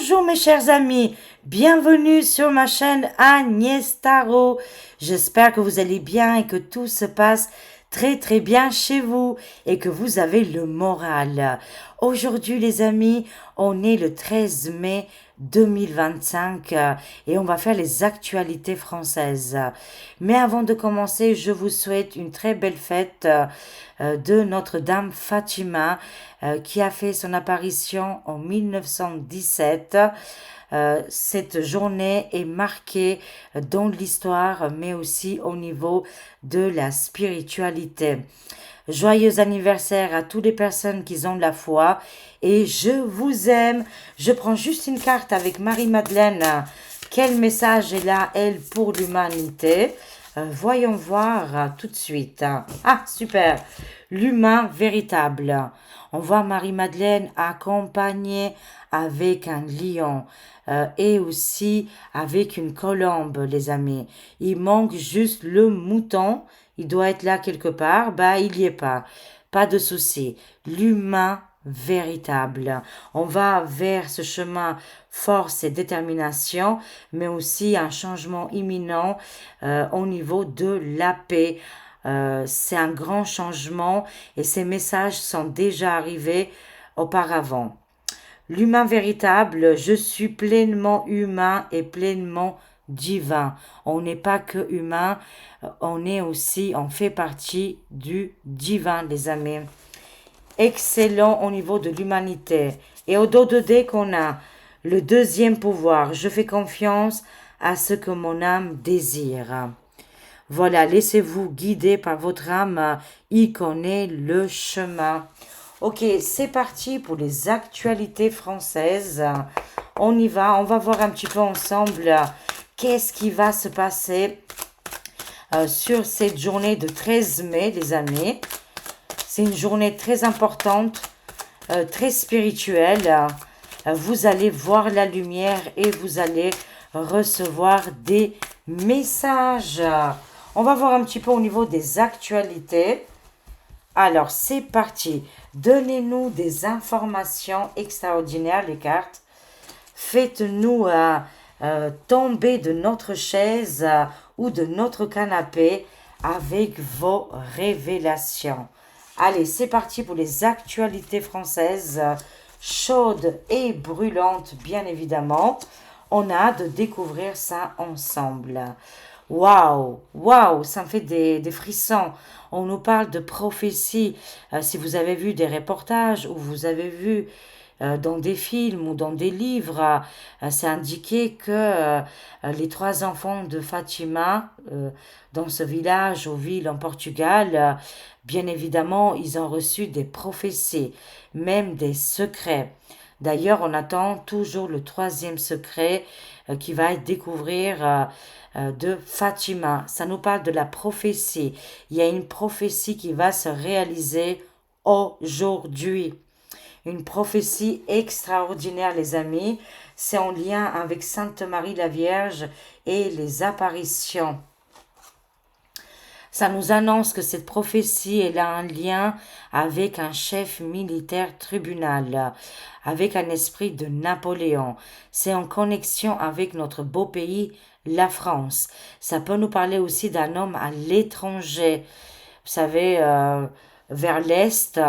Bonjour mes chers amis, bienvenue sur ma chaîne Agnès Tarot. J'espère que vous allez bien et que tout se passe très bien chez vous et que vous avez le moral. Aujourd'hui les amis, on est le 13 mai 2025 et on va faire les actualités françaises. Mais avant de commencer, je vous souhaite une très belle fête de Notre-Dame Fatima qui a fait son apparition en 1917. Cette journée est marquée dans l'histoire, mais aussi au niveau de la spiritualité. Joyeux anniversaire à toutes les personnes qui ont la foi et je vous aime. Je prends juste une carte avec Marie-Madeleine. Quel message est là, elle, pour l'humanité? Voyons voir tout de suite. Ah, super. L'humain véritable. On voit Marie-Madeleine accompagnée avec un lion et aussi avec une colombe, les amis. Il manque juste le mouton. Il doit être là quelque part. Bah, il y est pas. Pas de souci. L'humain véritable. On va vers ce chemin force et détermination, mais aussi un changement imminent au niveau de la paix. C'est un grand changement et ces messages sont déjà arrivés auparavant. L'humain véritable, je suis pleinement humain et pleinement divin. On n'est pas que humain, on fait partie du divin, les amis. Excellent au niveau de l'humanité. Et au dos de dé qu'on a le deuxième pouvoir. Je fais confiance à ce que mon âme désire. Voilà, laissez-vous guider par votre âme, il connaît le chemin. Ok, c'est parti pour les actualités françaises. On y va, on va voir un petit peu ensemble qu'est-ce qui va se passer sur cette journée de 13 mai, les amis. C'est une journée très importante, très spirituelle. Vous allez voir la lumière et vous allez recevoir des messages. On va voir un petit peu au niveau des actualités. Alors, c'est parti. Donnez-nous des informations extraordinaires, les cartes. Faites-nous tomber de notre chaise ou de notre canapé avec vos révélations. Allez, c'est parti pour les actualités françaises, chaudes et brûlantes, bien évidemment. On a hâte de découvrir ça ensemble. Waouh, waouh, ça me fait des frissons. On nous parle de prophétie. Si vous avez vu des reportages ou vous avez vu dans des films ou dans des livres, c'est indiqué que les trois enfants de Fatima, dans ce village ou ville en Portugal, bien évidemment, ils ont reçu des prophéties, même des secrets. D'ailleurs, on attend toujours le troisième secret qui va être découvrir de Fatima. Ça nous parle de la prophétie. Il y a une prophétie qui va se réaliser aujourd'hui. Une prophétie extraordinaire, les amis. C'est en lien avec Sainte Marie la Vierge et les apparitions. Ça nous annonce que cette prophétie elle a un lien avec un chef militaire tribunal, avec un esprit de Napoléon. C'est en connexion avec notre beau pays, la France. Ça peut nous parler aussi d'un homme à l'étranger. Vous savez, vers l'Est,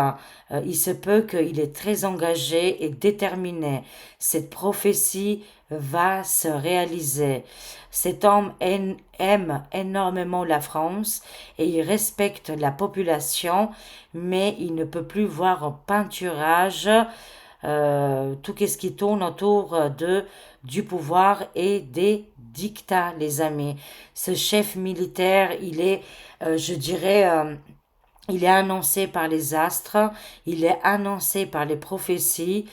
il se peut qu'il est très engagé et déterminé. Cette prophétie va se réaliser. Cet homme aime énormément la France et il respecte la population, mais il ne peut plus voir en peinturage tout ce qui tourne autour du pouvoir et des dictats, les amis. Ce chef militaire, il est, je dirais, il est annoncé par les astres, il est annoncé par les prophéties,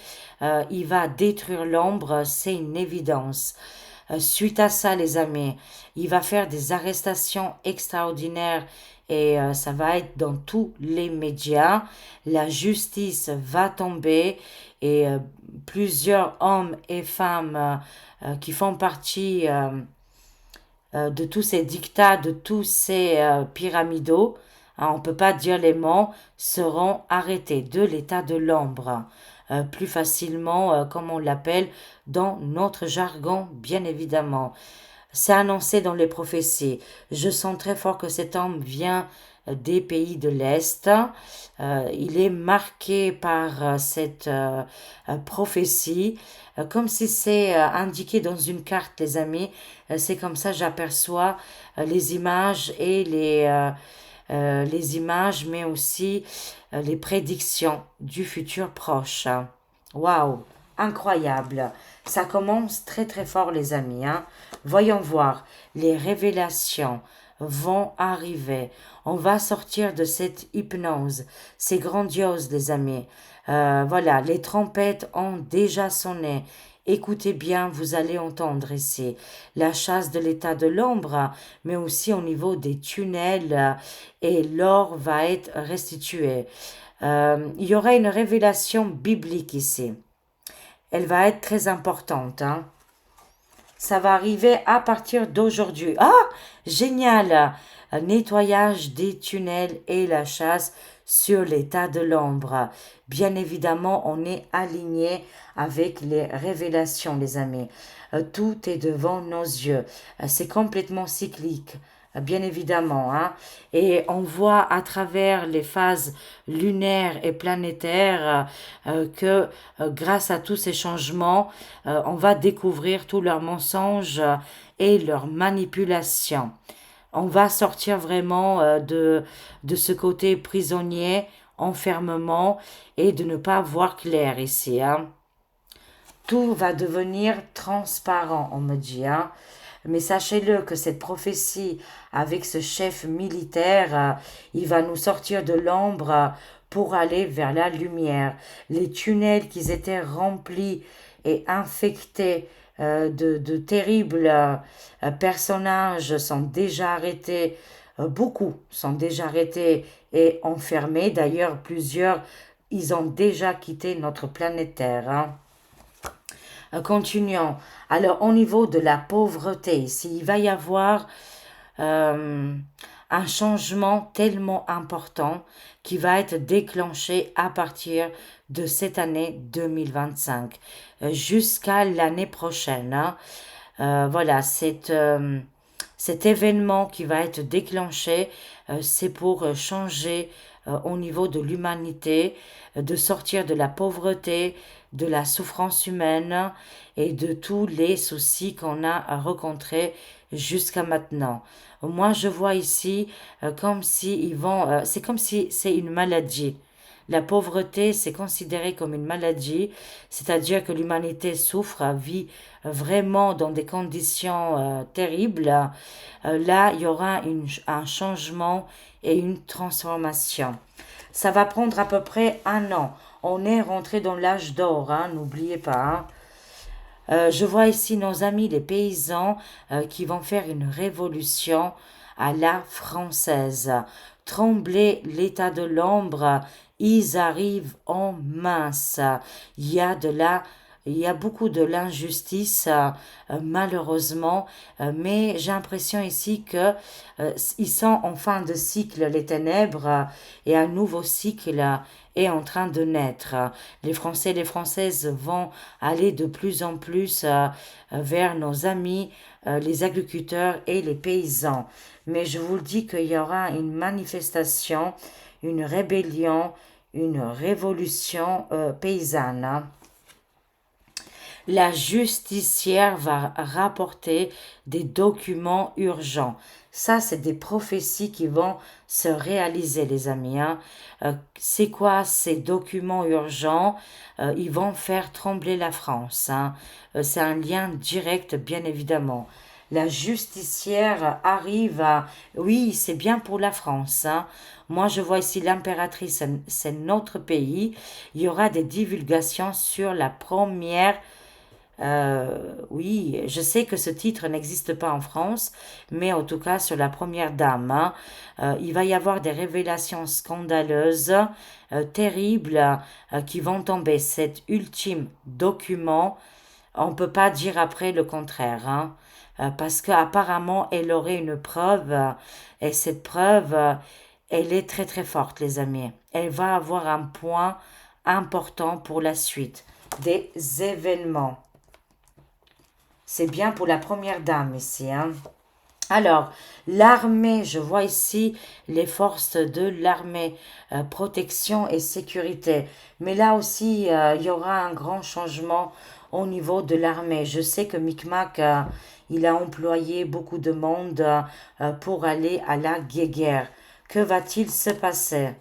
il va détruire l'ombre, c'est une évidence. Suite à ça, les amis, il va faire des arrestations extraordinaires et ça va être dans tous les médias. La justice va tomber et plusieurs hommes et femmes qui font partie de tous ces dictats, de tous ces pyramidaux, on ne peut pas dire les mots, seront arrêtés de l'état de l'ombre. plus facilement, comme on l'appelle dans notre jargon, bien évidemment. C'est annoncé dans les prophéties. Je sens très fort que cet homme vient des pays de l'Est. Il est marqué par cette prophétie, comme si c'est indiqué dans une carte, les amis. C'est comme ça j'aperçois les images et les images, mais aussi les prédictions du futur proche. Waouh, incroyable. Ça commence très très fort, les amis, hein. Voyons voir, les révélations vont arriver. On va sortir de cette hypnose. C'est grandiose, les amis. Voilà, les trompettes ont déjà sonné. Écoutez bien, vous allez entendre ici la chasse de l'état de l'ombre, mais aussi au niveau des tunnels, et l'or va être restitué. Il y aura une révélation biblique ici. Elle va être très importante, hein. Ça va arriver à partir d'aujourd'hui. Ah, génial! Nettoyage des tunnels et la chasse sur l'état de l'ombre. Bien évidemment, on est aligné avec les révélations, les amis. Tout est devant nos yeux. C'est complètement cyclique. Bien évidemment, hein. Et on voit à travers les phases lunaires et planétaires que grâce à tous ces changements, on va découvrir tous leurs mensonges et leurs manipulations. On va sortir vraiment de ce côté prisonnier, enfermement, et de ne pas voir clair ici, hein. Tout va devenir transparent, on me dit, hein. Mais sachez-le que cette prophétie avec ce chef militaire, il va nous sortir de l'ombre pour aller vers la lumière. Les tunnels qui étaient remplis et infectés de terribles personnages sont déjà arrêtés. Beaucoup sont déjà arrêtés et enfermés. D'ailleurs, plusieurs, ils ont déjà quitté notre planète Terre, hein. Continuons. Alors, au niveau de la pauvreté, ici, il va y avoir euh, un changement tellement important qui va être déclenché à partir de cette année 2025 jusqu'à l'année prochaine, hein. Voilà, cet événement qui va être déclenché, c'est pour changer au niveau de l'humanité, de sortir de la pauvreté, de la souffrance humaine et de tous les soucis qu'on a rencontrés jusqu'à maintenant. Moi, je vois ici comme si ils vont, c'est comme si c'est une maladie. La pauvreté, c'est considéré comme une maladie, c'est-à-dire que l'humanité souffre, vit vraiment dans des conditions terribles. Là, il y aura un changement et une transformation. Ça va prendre à peu près un an. On est rentré dans l'âge d'or, hein, n'oubliez pas, hein. Je vois ici nos amis les paysans qui vont faire une révolution à la française. Trembler l'état de l'ombre, ils arrivent en masse. Il y a de la il y a beaucoup de l'injustice, malheureusement, mais j'ai l'impression ici que ils sont en fin de cycle, les ténèbres, et un nouveau cycle est en train de naître. Les Français et les Françaises vont aller de plus en plus vers nos amis, les agriculteurs et les paysans. Mais je vous le dis qu'il y aura une manifestation, une rébellion, une révolution paysanne, hein. La justicière va rapporter des documents urgents. Ça, c'est des prophéties qui vont se réaliser, les amis, hein. C'est quoi ces documents urgents? Ils vont faire trembler la France, hein. C'est un lien direct, bien évidemment. La justicière arrive à... Oui, c'est bien pour la France, hein. Moi, je vois ici l'impératrice, c'est notre pays. Il y aura des divulgations sur la première oui, je sais que ce titre n'existe pas en France, mais en tout cas sur la première dame, hein. Il va y avoir des révélations scandaleuses, terribles, qui vont tomber. Cet ultime document, on ne peut pas dire après le contraire, hein. Parce qu'apparemment, elle aurait une preuve, et cette preuve, elle est très très forte, les amis. Elle va avoir un point importants pour la suite, des événements. C'est bien pour la première dame ici, hein. Alors, l'armée, je vois ici les forces de l'armée, protection et sécurité. Mais là aussi, il y aura un grand changement au niveau de l'armée. Je sais que Micmac, il a employé beaucoup de monde pour aller à la guerre. Que va-t-il se passer?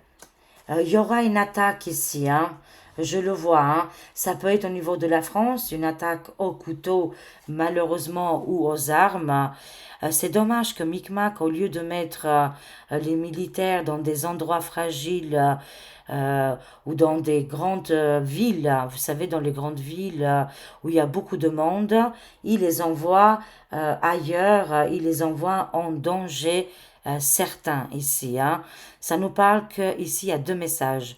Il y aura une attaque ici, hein. Je le vois, hein. Ça peut être au niveau de la France, une attaque au couteau, malheureusement, ou aux armes. C'est dommage que Micmac, au lieu de mettre les militaires dans des endroits fragiles ou dans des grandes villes, vous savez, dans les grandes villes où il y a beaucoup de monde, il les envoie ailleurs, il les envoie en danger certain ici, hein. Ça nous parle qu'ici, il y a deux messages.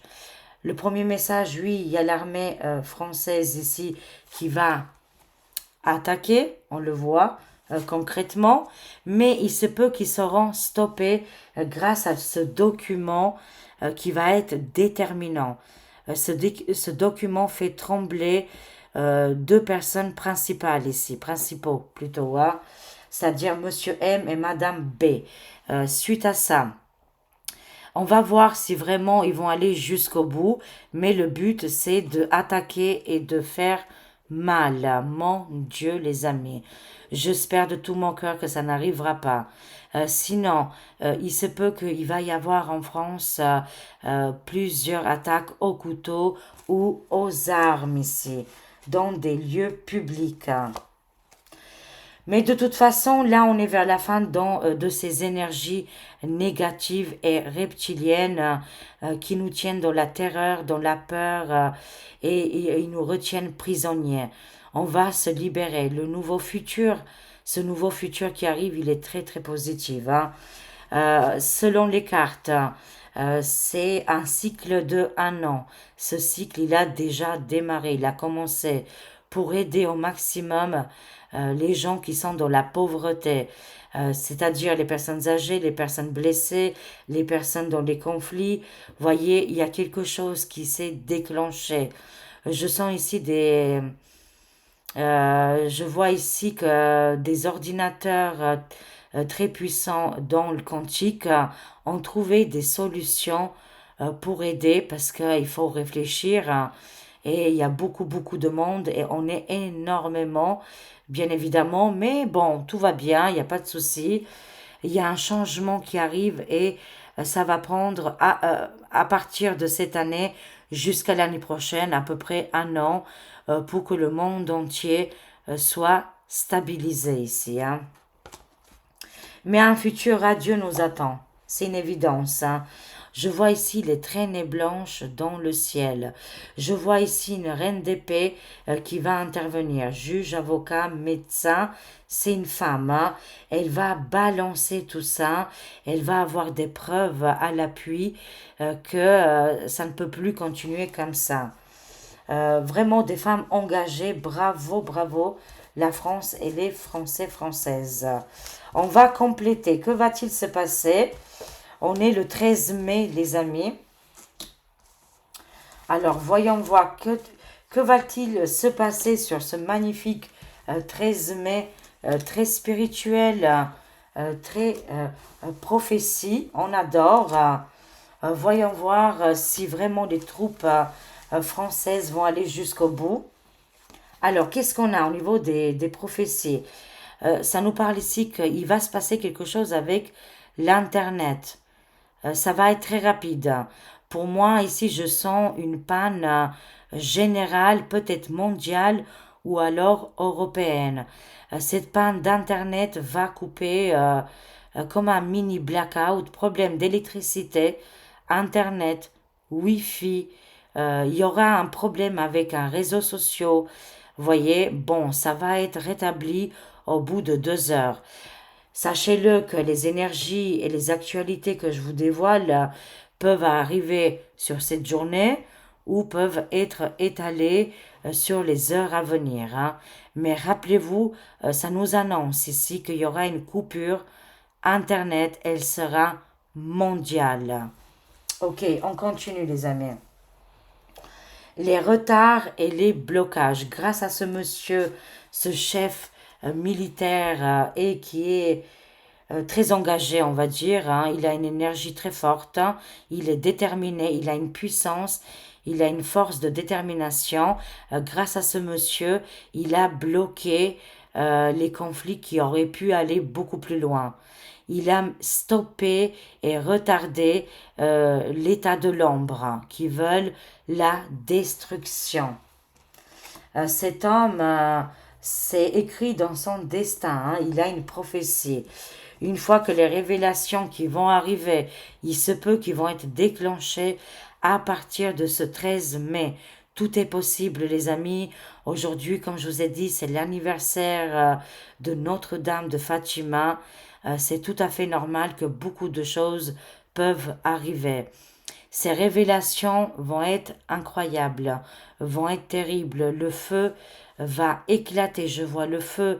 Le premier message, oui, il y a l'armée française ici qui va attaquer, on le voit concrètement, mais il se peut qu'ils seront stoppés grâce à ce document qui va être déterminant. Ce document fait trembler deux personnes principales ici, principaux plutôt, hein, c'est-à-dire Monsieur M et Madame B. Suite à ça, on va voir si vraiment ils vont aller jusqu'au bout, mais le but c'est de attaquer et de faire mal. Mon Dieu, les amis, j'espère de tout mon cœur que ça n'arrivera pas. Sinon, il se peut qu'il va y avoir en France plusieurs attaques au couteau ou aux armes ici, dans des lieux publics. Mais de toute façon, là, on est vers la fin de ces énergies négatives et reptiliennes qui nous tiennent dans la terreur, dans la peur et ils nous retiennent prisonniers. On va se libérer. Le nouveau futur, ce nouveau futur qui arrive, il est très très positif, hein. Selon les cartes, c'est un cycle de 1 an. Ce cycle, il a déjà démarré, il a commencé pour aider au maximum les gens qui sont dans la pauvreté, c'est-à-dire les personnes âgées, les personnes blessées, les personnes dans les conflits. Voyez, il y a quelque chose qui s'est déclenché. Je sens ici je vois ici que des ordinateurs très puissants dans le quantique ont trouvé des solutions pour aider parce qu'il faut réfléchir et il y a beaucoup beaucoup de monde et on est énormément, bien évidemment, mais bon, tout va bien, il n'y a pas de souci. Il y a un changement qui arrive et ça va prendre à partir de cette année jusqu'à l'année prochaine, à peu près 1 an, pour que le monde entier soit stabilisé ici, hein. Mais un futur radieux nous attend, c'est une évidence, hein. Je vois ici les traînées blanches dans le ciel. Je vois ici une reine d'épée qui va intervenir. Juge, avocat, médecin, c'est une femme, hein. Elle va balancer tout ça. Elle va avoir des preuves à l'appui que ça ne peut plus continuer comme ça. Vraiment des femmes engagées. Bravo, bravo, la France et les Français, Françaises. On va compléter. Que va-t-il se passer? On est le 13 mai, les amis. Alors, voyons voir que va-t-il se passer sur ce magnifique 13 mai, très spirituel, très prophétie. On adore. Voyons voir si vraiment les troupes françaises vont aller jusqu'au bout. Alors, qu'est-ce qu'on a au niveau des prophéties? Ça nous parle ici qu'il va se passer quelque chose avec l'Internet. Ça va être très rapide. Pour moi, ici, je sens une panne générale, peut-être mondiale ou alors européenne. Cette panne d'Internet va couper comme un mini blackout, problème d'électricité, Internet, Wi-Fi. Il y aura un problème avec un réseau social. Voyez, bon, ça va être rétabli au bout de 2 heures. Sachez-le que les énergies et les actualités que je vous dévoile peuvent arriver sur cette journée ou peuvent être étalées sur les heures à venir, hein. Mais rappelez-vous, ça nous annonce ici qu'il y aura une coupure. Internet, elle sera mondiale. Ok, on continue les amis. les retards et les blocages. Grâce à ce monsieur, ce chef militaire et qui est très engagé, on va dire, hein. Il a une énergie très forte, hein. Il est déterminé, il a une puissance, il a une force de détermination. Grâce à ce monsieur, il a bloqué les conflits qui auraient pu aller beaucoup plus loin. Il a stoppé et retardé l'état de l'ombre, hein, qui veulent la destruction. Cet homme, c'est écrit dans son destin, hein. Il a une prophétie. Une fois que les révélations qui vont arriver, il se peut qu'ils vont être déclenchées à partir de ce 13 mai. Tout est possible, les amis. Aujourd'hui, comme je vous ai dit, c'est l'anniversaire de Notre-Dame de Fatima. C'est tout à fait normal que beaucoup de choses peuvent arriver. Ces révélations vont être incroyables, vont être terribles. Le feu va éclater. Je vois le feu,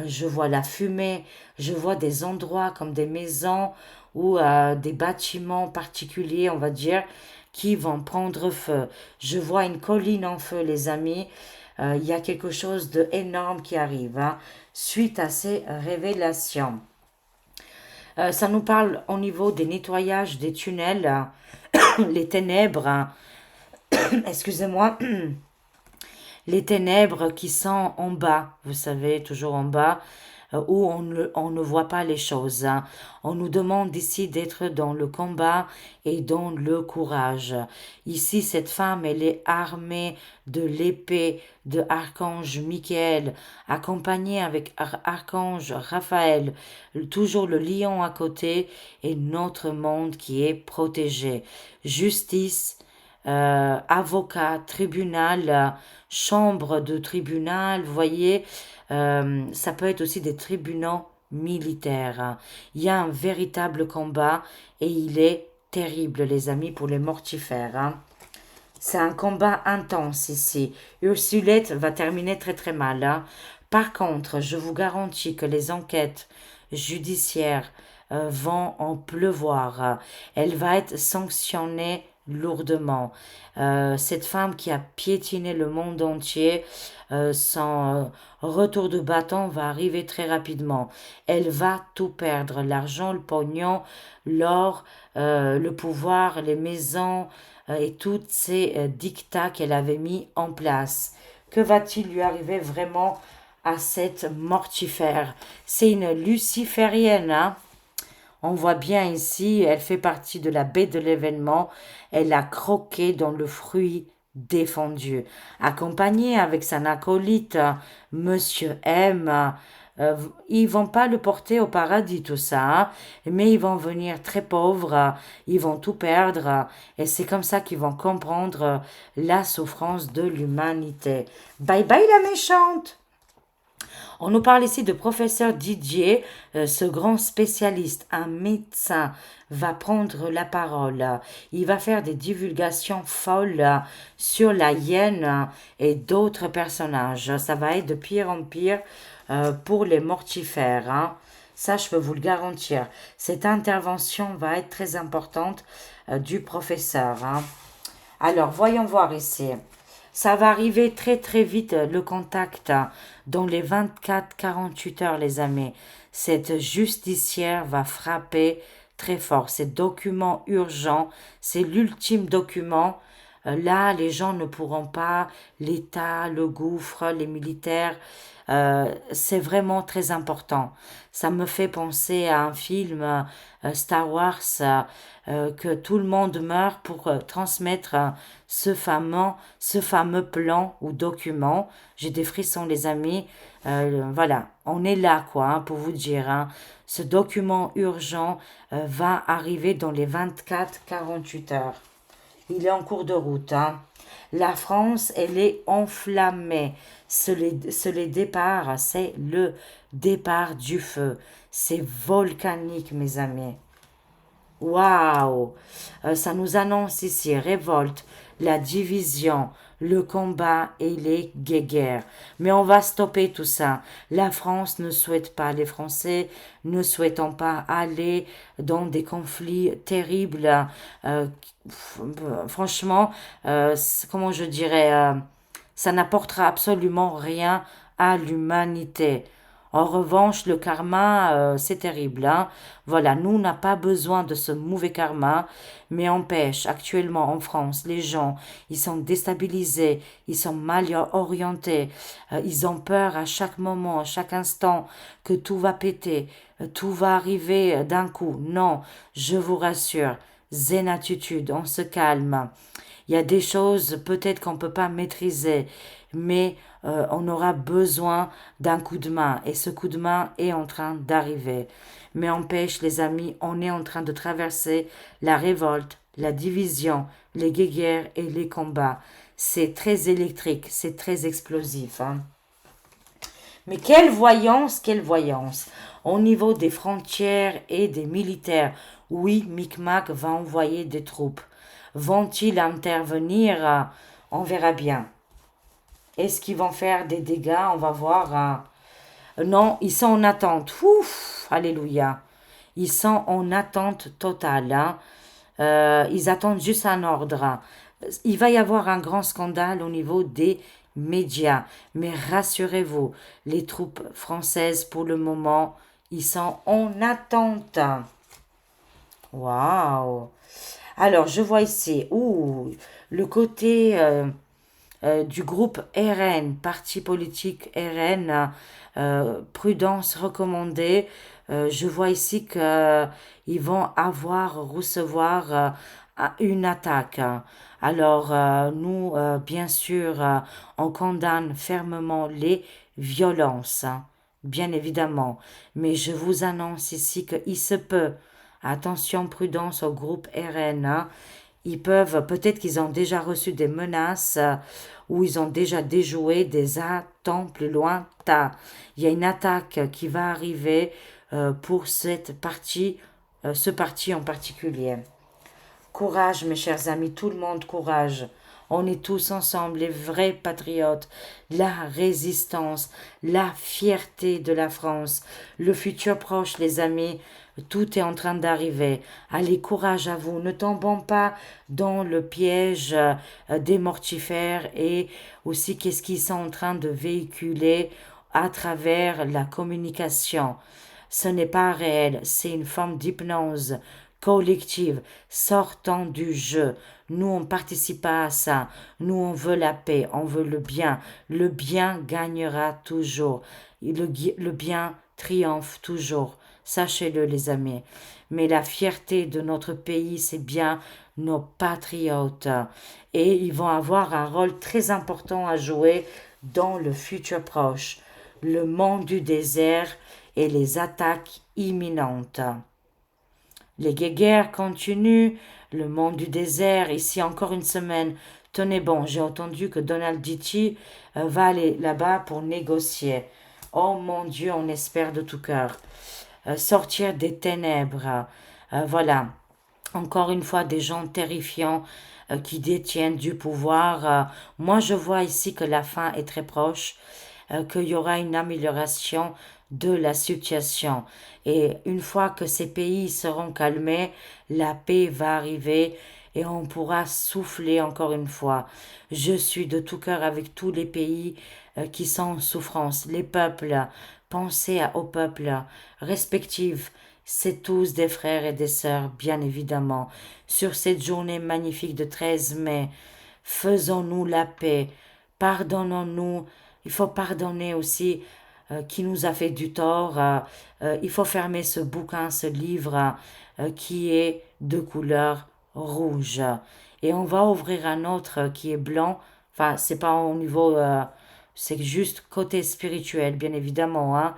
je vois la fumée, je vois des endroits comme des maisons ou des bâtiments particuliers, on va dire, qui vont prendre feu. Je vois une colline en feu, les amis. Il y a quelque chose d'énorme qui arrive, hein, suite à ces révélations. Ça nous parle au niveau des nettoyages des tunnels, les ténèbres, hein. Excusez-moi, les ténèbres qui sont en bas, vous savez, toujours en bas, où on ne voit pas les choses, hein. On nous demande ici d'être dans le combat et dans le courage. Ici, cette femme, elle est armée de l'épée de Archange Michael, accompagnée avec Archange Raphaël, toujours le lion à côté et notre monde qui est protégé. Justice, avocat, tribunal, chambre de tribunal, vous voyez, ça peut être aussi des tribunaux militaires. Il y a un véritable combat et il est terrible, les amis, pour les mortifères, hein. C'est un combat intense ici. Ursulette va terminer très très mal, hein. Par contre, je vous garantis que les enquêtes judiciaires vont en pleuvoir. Elle va être sanctionnée lourdement. Cette femme qui a piétiné le monde entier, son retour de bâton va arriver très rapidement. Elle va tout perdre, l'argent, le pognon, l'or, le pouvoir, les maisons et toutes ces dictats qu'elle avait mis en place. Que va-t-il lui arriver vraiment à cette mortifère? C'est une luciférienne, hein. On voit bien ici, elle fait partie de la baie de l'événement. Elle a croqué dans le fruit défendu. Accompagnée avec son acolyte, Monsieur M. Ils vont pas le porter au paradis, tout ça, hein, mais ils vont venir très pauvres, ils vont tout perdre, et c'est comme ça qu'ils vont comprendre la souffrance de l'humanité. Bye bye la méchante! On nous parle ici de professeur Didier, ce grand spécialiste, un médecin, va prendre la parole. Il va faire des divulgations folles sur la hyène et d'autres personnages. Ça va être de pire en pire pour les mortifères, hein. Ça, je peux vous le garantir. Cette intervention va être très importante du professeur, hein. Alors, voyons voir ici. Ça va arriver très très vite, le contact, hein, dans les 24-48 heures, les amis. Cette justicière va frapper très fort. Ces documents urgents, c'est l'ultime document. Là, les gens ne pourront pas, l'État, le gouffre, les militaires, c'est vraiment très important. Ça me fait penser à un film Star Wars, que tout le monde meurt pour transmettre ce fameux plan ou document. J'ai des frissons, les amis. Voilà, on est là, quoi, hein, pour vous dire, hein. Ce document urgent va arriver dans les 24-48 heures. Il est en cours de route, hein. La France, elle est enflammée. Ce départ, c'est le départ du feu. C'est volcanique, mes amis. Waouh! Ça nous annonce ici révolte, la division, le combat et les guéguerres. Mais on va stopper tout ça. La France ne souhaite pas, les Français ne souhaitent pas aller dans des conflits terribles. euh, Franchement, comment je dirais, ça n'apportera absolument rien à l'humanité. En revanche, le karma, c'est terrible, hein. Voilà, nous, on n'a pas besoin de ce mauvais karma, mais empêche, actuellement en France, les gens, ils sont déstabilisés, ils sont mal orientés, ils ont peur à chaque moment, à chaque instant, que tout va péter, tout va arriver d'un coup. Non, je vous rassure, zen attitude, on se calme. Il y a des choses peut-être qu'on ne peut pas maîtriser, mais on aura besoin d'un coup de main et ce coup de main est en train d'arriver. Mais empêche les amis, on est en train de traverser la révolte, la division, les guerres et les combats. C'est très électrique, c'est très explosif, hein. Mais quelle voyance, quelle voyance. Au niveau des frontières et des militaires, oui, Micmac va envoyer des troupes. Vont-ils intervenir? On verra bien. Est-ce qu'ils vont faire des dégâts? On va voir, hein. Non, ils sont en attente. Ouf, alléluia. Ils sont en attente totale, hein. Ils attendent juste un ordre. Il va y avoir un grand scandale au niveau des médias. Mais rassurez-vous, les troupes françaises, pour le moment, ils sont en attente. Waouh! Alors, je vois ici, le côté du groupe RN, parti politique RN, prudence recommandée. Je vois ici qu'ils vont recevoir une attaque. Alors, nous, bien sûr, on condamne fermement les violences, hein, bien évidemment. Mais je vous annonce ici qu'il se peut, attention, prudence au groupe RN, hein. Ils peuvent, peut-être qu'ils ont déjà reçu des menaces ou ils ont déjà déjoué des attentes plus lointains. Il y a une attaque qui va arriver pour ce parti en particulier. Courage, mes chers amis, tout le monde, courage. On est tous ensemble, les vrais patriotes, la résistance, la fierté de la France, le futur proche, les amis. Tout est en train d'arriver. Allez, courage à vous. Ne tombons pas dans le piège des mortifères et aussi qu'est-ce qu'ils sont en train de véhiculer à travers la communication. Ce n'est pas réel, c'est une forme d'hypnose collective, sortant du jeu. Nous, on participe pas à ça. Nous, on veut la paix, on veut le bien. Le bien gagnera toujours. Le bien triomphe toujours. Sachez-le, les amis. Mais la fierté de notre pays, c'est bien nos patriotes. Et ils vont avoir un rôle très important à jouer dans le futur proche. Le monde du désert et les attaques imminentes. Les guéguerres continuent, le monde du désert, ici encore une semaine. Tenez bon, j'ai entendu que Donald Ditti va aller là-bas pour négocier. Oh mon Dieu, on espère de tout cœur. Sortir des ténèbres. Voilà, encore une fois, des gens terrifiants qui détiennent du pouvoir. Moi, je vois ici que la fin est très proche, qu'il y aura une amélioration de la situation. Et une fois que ces pays seront calmés, la paix va arriver et on pourra souffler encore une fois. Je suis de tout cœur avec tous les pays qui sont en souffrance, les peuples. Pensez aux peuples respectifs. C'est tous des frères et des sœurs, bien évidemment. Sur cette journée magnifique de 13 mai, faisons-nous la paix, pardonnons-nous. Il faut pardonner aussi qui nous a fait du tort. Il faut fermer ce bouquin, ce livre qui est de couleur rouge. Et on va ouvrir un autre qui est blanc. Enfin, c'est pas au niveau, c'est juste côté spirituel, bien évidemment, hein,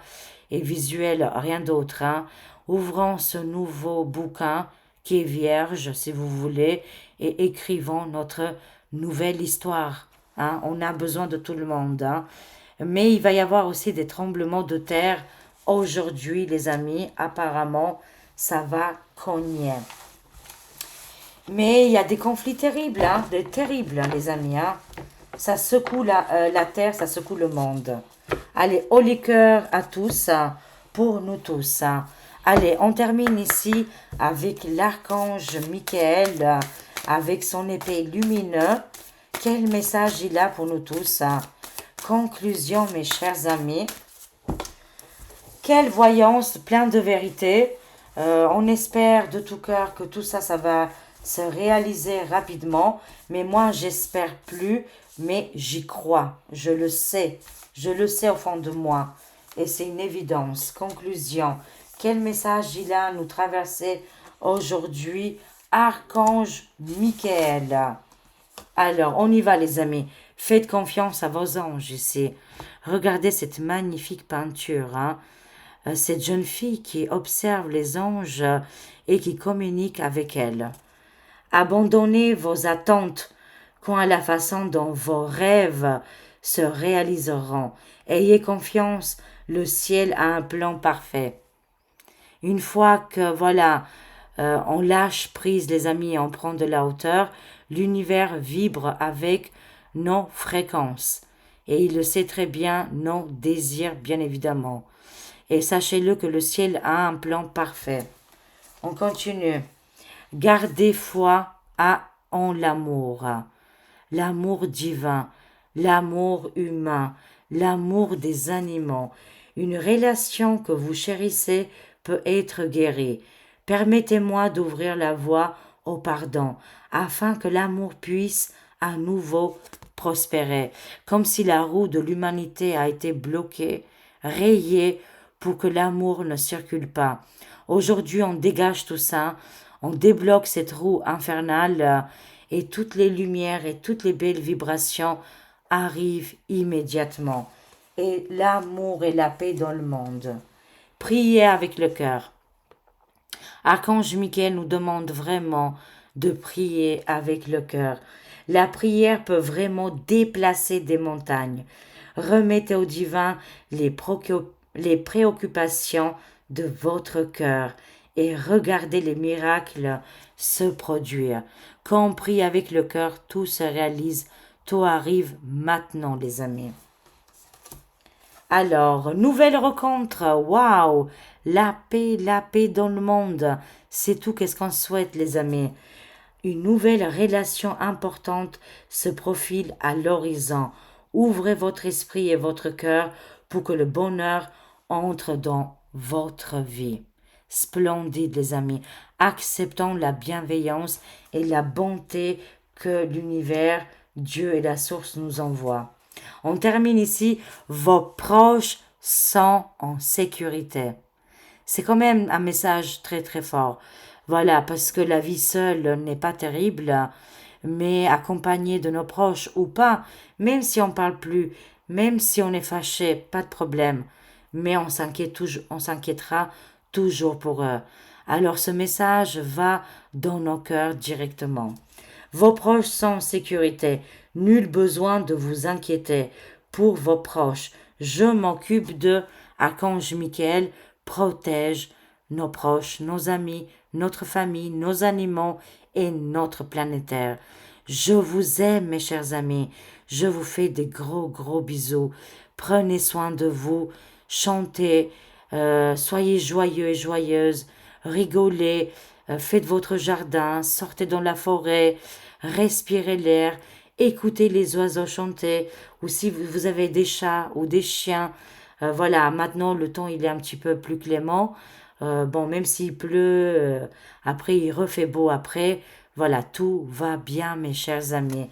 et visuel, rien d'autre, hein. Ouvrons ce nouveau bouquin qui est vierge, si vous voulez, et écrivons notre nouvelle histoire, hein. On a besoin de tout le monde, hein. Mais il va y avoir aussi des tremblements de terre aujourd'hui, les amis. Apparemment, ça va cogner. Mais il y a des conflits terribles, hein, terribles, hein, les amis. Hein. Ça secoue la terre, ça secoue le monde. Allez, haut les cœurs à tous, hein, pour nous tous. Hein. Allez, on termine ici avec l'archange Michael, avec son épée lumineuse. Quel message il a pour nous tous. Hein. Conclusion, mes chers amis. Quelle voyance, plein de vérité. On espère de tout cœur que tout ça, ça va se réaliser rapidement. Mais moi, j'espère plus, mais j'y crois. Je le sais. Je le sais au fond de moi. Et c'est une évidence. Conclusion. Quel message il a à nous traverser aujourd'hui, Archange Michael. Alors, on y va les amis. Faites confiance à vos anges ici. Regardez cette magnifique peinture. Hein. Cette jeune fille qui observe les anges et qui communique avec elles. Abandonnez vos attentes quant à la façon dont vos rêves se réaliseront. Ayez confiance, le ciel a un plan parfait. Une fois que, voilà, on lâche prise, les amis, et on prend de la hauteur, l'univers vibre avec nos fréquences. Et il le sait très bien, nos désirs, bien évidemment. Et sachez-le que le ciel a un plan parfait. On continue. Gardez foi en l'amour. L'amour divin, l'amour humain, l'amour des animaux. Une relation que vous chérissez peut être guérie. Permettez-moi d'ouvrir la voie au pardon, afin que l'amour puisse à nouveau prospérer, comme si la roue de l'humanité a été bloquée, rayée, pour que l'amour ne circule pas. Aujourd'hui, on dégage tout ça, on débloque cette roue infernale et toutes les lumières et toutes les belles vibrations arrivent immédiatement. Et l'amour et la paix dans le monde. Priez avec le cœur. Archange Michael nous demande vraiment de prier avec le cœur. La prière peut vraiment déplacer des montagnes. Remettez au divin les préoccupations de votre cœur et regardez les miracles se produire. Quand on prie avec le cœur, tout se réalise, tout arrive maintenant, les amis. Alors, nouvelle rencontre, waouh, la paix dans le monde, c'est tout qu'est-ce qu'on souhaite, les amis. Une nouvelle relation importante se profile à l'horizon. Ouvrez votre esprit et votre cœur pour que le bonheur entre dans votre vie. Splendide, les amis. Acceptons la bienveillance et la bonté que l'univers, Dieu et la source nous envoient. On termine ici. Vos proches sont en sécurité. C'est quand même un message très très fort. Voilà, parce que la vie seule n'est pas terrible, mais accompagnée de nos proches ou pas, même si on parle plus, même si on est fâché, pas de problème. Mais on s'inquiétera toujours pour eux. Alors ce message va dans nos cœurs directement. Vos proches sont en sécurité. Nul besoin de vous inquiéter pour vos proches. Je m'occupe de Archange Michael protège nos proches, nos amis, notre famille, nos animaux et notre planétaire. Je vous aime, mes chers amis. Je vous fais des gros, gros bisous. Prenez soin de vous. Chantez. Soyez joyeux et joyeuses. Rigolez. Faites votre jardin. Sortez dans la forêt. Respirez l'air. Écoutez les oiseaux chanter. Ou si vous avez des chats ou des chiens, voilà, maintenant le temps il est un petit peu plus clément. Bon, même s'il pleut, après il refait beau après. Voilà, tout va bien, mes chers amis.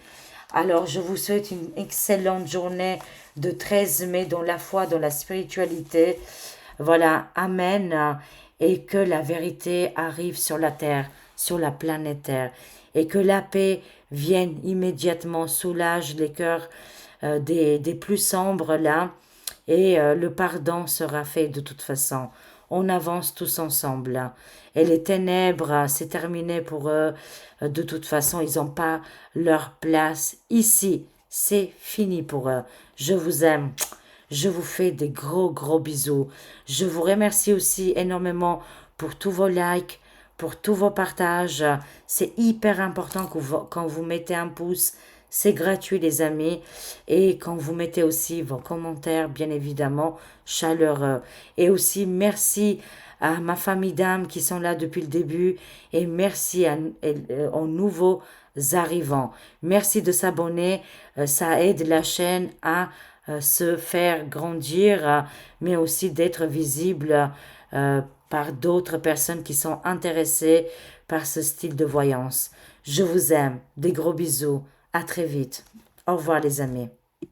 Alors, je vous souhaite une excellente journée de 13 mai dans la foi, dans la spiritualité. Voilà, Amen. Et que la vérité arrive sur la terre, sur la planète Terre. Et que la paix vienne immédiatement, soulage les cœurs des plus sombres là. Et le pardon sera fait de toute façon. On avance tous ensemble. Et les ténèbres, c'est terminé pour eux. De toute façon, ils n'ont pas leur place ici. C'est fini pour eux. Je vous aime. Je vous fais des gros, gros bisous. Je vous remercie aussi énormément pour tous vos likes, pour tous vos partages. C'est hyper important quand vous mettez un pouce. C'est gratuit, les amis. Et quand vous mettez aussi vos commentaires, bien évidemment, chaleureux. Et aussi, merci à ma famille d'âmes qui sont là depuis le début. Et merci aux nouveaux arrivants. Merci de s'abonner. Ça aide la chaîne à se faire grandir, mais aussi d'être visible par d'autres personnes qui sont intéressées par ce style de voyance. Je vous aime. Des gros bisous. À très vite. Au revoir les amis.